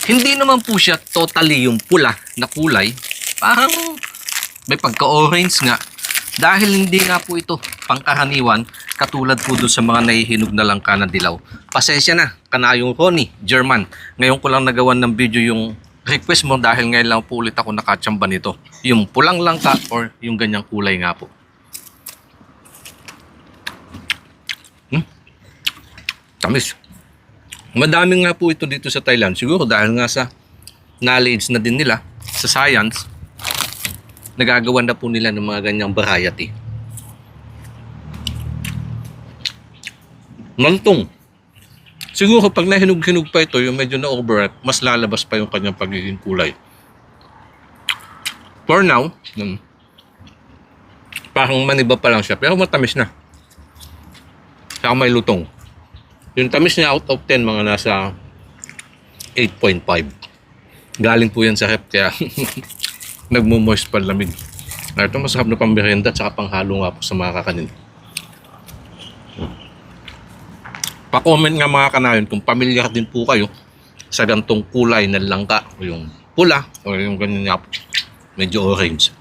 Hindi naman po siya totally yung pula na kulay. Parang may pagka-orange nga. Dahil hindi nga po ito pangkaraniwan katulad po doon sa mga nahihinog na langka na dilaw. Pasensya na, kanayong Ronnie, German. Ngayon ko lang nagawan ng video yung request mo dahil ngayon lang po ulit ako nakatsamba nito. Yung pulang langka or yung ganyang kulay nga po. Tamis. Madami nga po ito dito sa Thailand. Siguro dahil nga sa knowledge na din nila sa science, nagagawa na po nila ng mga ganyang variety. Malutong. Siguro pag nahinog-hinog pa ito, yung medyo na-overripe, mas lalabas pa yung kanyang pagiging kulay. For now, parang maniba pa lang siya, pero matamis na. Saka may lutong. Yung tamis niya out of 10, mga nasa 8.5. Galing po yan sa rep, kaya nagmo-moist pa lamig. Ito masarap na pambirenda at saka panghalo nga po sa mga kakanin. Pa-comment nga mga kanayon kung pamilyar din po kayo sa gantong kulay na langka o yung pula o yung ganyan nga po, medyo orange.